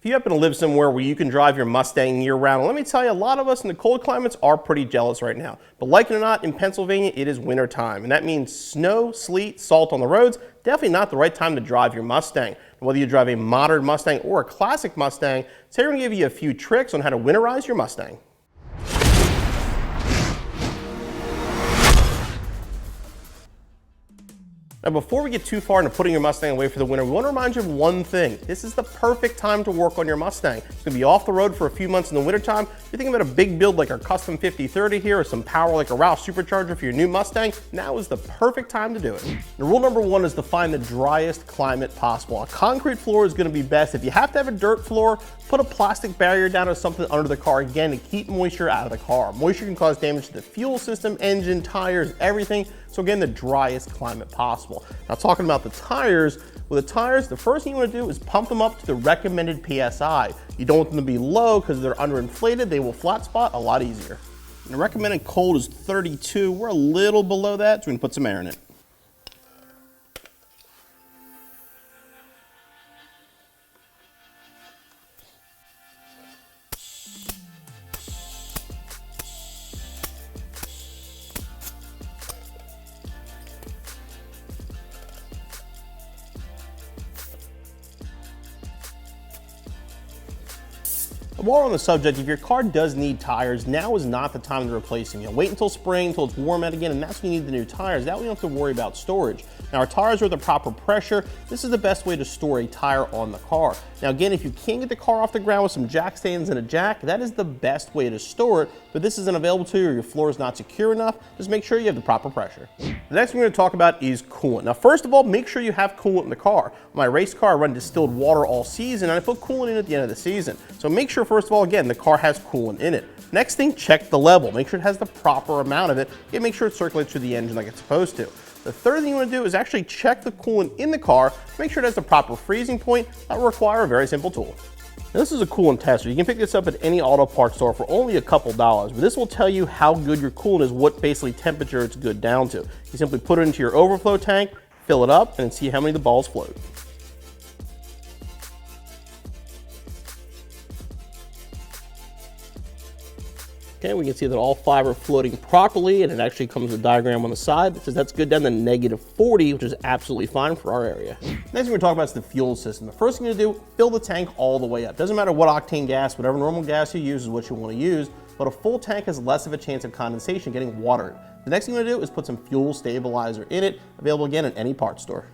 If you happen to live somewhere where you can drive your Mustang year-round, let me tell you, a lot of us in the cold climates are pretty jealous right now. But like it or not, in Pennsylvania, it is winter time, and that means snow, sleet, salt on the roads. Definitely not the right time to drive your Mustang. Whether you drive a modern Mustang or a classic Mustang, today we're going to give you a few tricks on how to winterize your Mustang. Now, before we get too far into putting your Mustang away for the winter, we want to remind you of one thing. This is the perfect time to work on your Mustang. It's going to be off the road for a few months in the wintertime. If you're thinking about a big build like our custom 5030 here, or some power like a Roush supercharger for your new Mustang, now is the perfect time to do it. Now, rule number one is to find the driest climate possible. A concrete floor is going to be best. If you have to have a dirt floor, put a plastic barrier down or something under the car, again, to keep moisture out of the car. Moisture can cause damage to the fuel system, engine, tires, everything. So again, the driest climate possible. Now, talking about the tires, with the tires, the first thing you want to do is pump them up to the recommended PSI. You don't want them to be low because they're underinflated. They will flat spot a lot easier. And the recommended cold is 32. We're a little below that, so we're going to put some air in it. While we're on the subject, if your car does need tires, now is not the time to replace them. Wait until spring, until it's warm out again, and that's when you need the new tires. That way you don't have to worry about storage. Now, our tires are the proper pressure. This is the best way to store a tire on the car. Now, again, if you can't get the car off the ground with some jack stands and a jack, that is the best way to store it. But this isn't available to you, or your floor is not secure enough, just make sure you have the proper pressure. The next thing we're going to talk about is coolant. Now, first of all, make sure you have coolant in the car. On my race car, I run distilled water all season, and I put coolant in at the end of the season. So make sure, first of all, again, the car has coolant in it. Next thing, check the level. Make sure it has the proper amount of it, and make sure it circulates through the engine like it's supposed to. The third thing you want to do is actually check the coolant in the car, make sure it has the proper freezing point. That will require a very simple tool. Now, this is a coolant tester. You can pick this up at any auto parts store for only a couple dollars, but this will tell you how good your coolant is, what basically temperature it's good down to. You simply put it into your overflow tank, fill it up, and see how many of the balls float. Okay, we can see that all 5 are floating properly, and it actually comes with a diagram on the side that says that's good down to -40, which is absolutely fine for our area. Next thing we're talking about is the fuel system. The first thing to do, fill the tank all the way up. Doesn't matter what octane gas, whatever normal gas you use is what you want to use, but a full tank has less of a chance of condensation getting watered. The next thing you want to do is put some fuel stabilizer in it, available again at any parts store.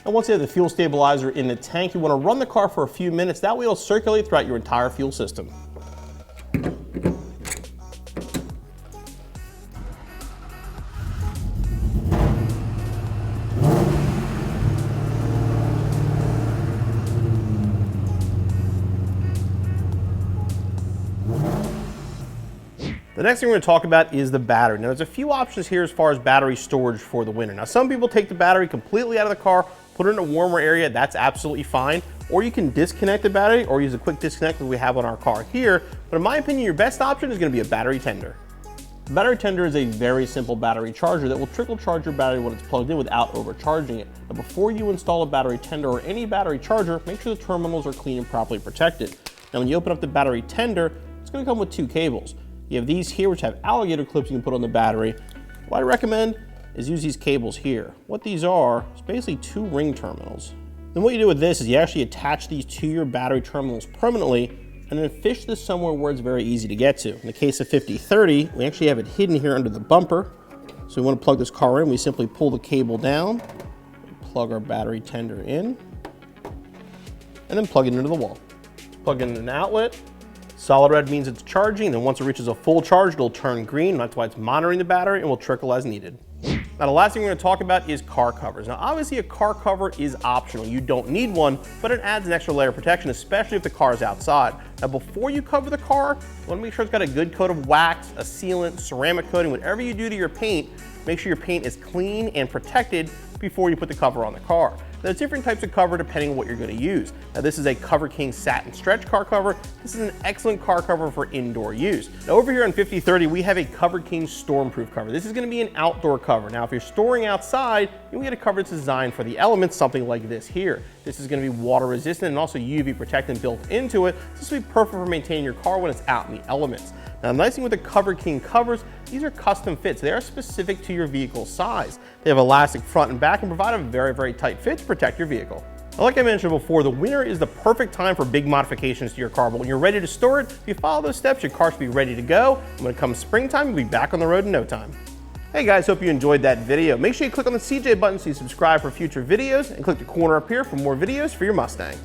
And once you have the fuel stabilizer in the tank, you want to run the car for a few minutes. That way it'll circulate throughout your entire fuel system. The next thing we're going to talk about is the battery. Now, there's a few options here as far as battery storage for the winter. Now, some people take the battery completely out of the car, put it in a warmer area. That's absolutely fine. Or you can disconnect the battery or use a quick disconnect that we have on our car here. But in my opinion, your best option is going to be a battery tender. The battery tender is a very simple battery charger that will trickle charge your battery when it's plugged in without overcharging it. Now, before you install a battery tender or any battery charger, make sure the terminals are clean and properly protected. Now, when you open up the battery tender, it's going to come with 2 cables. You have these here, which have alligator clips you can put on the battery. What I recommend is use these cables here. What these are is basically 2 ring terminals. Then what you do with this is you actually attach these to your battery terminals permanently and then fish this somewhere where it's very easy to get to. In the case of 5030, we actually have it hidden here under the bumper. So we want to plug this car in, we simply pull the cable down, plug our battery tender in, and then plug it into the wall. Plug in an outlet. Solid red means it's charging, and once it reaches a full charge, it'll turn green. That's why it's monitoring the battery and will trickle as needed. Now, the last thing we're going to talk about is car covers. Now, obviously a car cover is optional. You don't need one, but it adds an extra layer of protection, especially if the car is outside. Now, before you cover the car, you want to make sure it's got a good coat of wax, a sealant, ceramic coating, whatever you do to your paint. Make sure your paint is clean and protected before you put the cover on the car. Now, there's different types of cover depending on what you're going to use. Now, this is a Cover King satin stretch car cover. This is an excellent car cover for indoor use. Now, over here on 5030, we have a Cover King Stormproof cover. This is going to be an outdoor cover. Now, if you're storing outside, you can get a cover that's designed for the elements, something like this here. This is going to be water resistant and also UV protectant built into it. So this will be perfect for maintaining your car when it's out in the elements. Now, the nice thing with the Cover King covers, these are custom fits. They are specific to your vehicle size. They have elastic front and back and provide a very, very tight fit to protect your vehicle. Now, like I mentioned before, the winter is the perfect time for big modifications to your car, but when you're ready to store it, if you follow those steps, your car should be ready to go. And when it comes springtime, you'll be back on the road in no time. Hey guys, hope you enjoyed that video. Make sure you click on the CJ button so you subscribe for future videos and click the corner up here for more videos for your Mustang.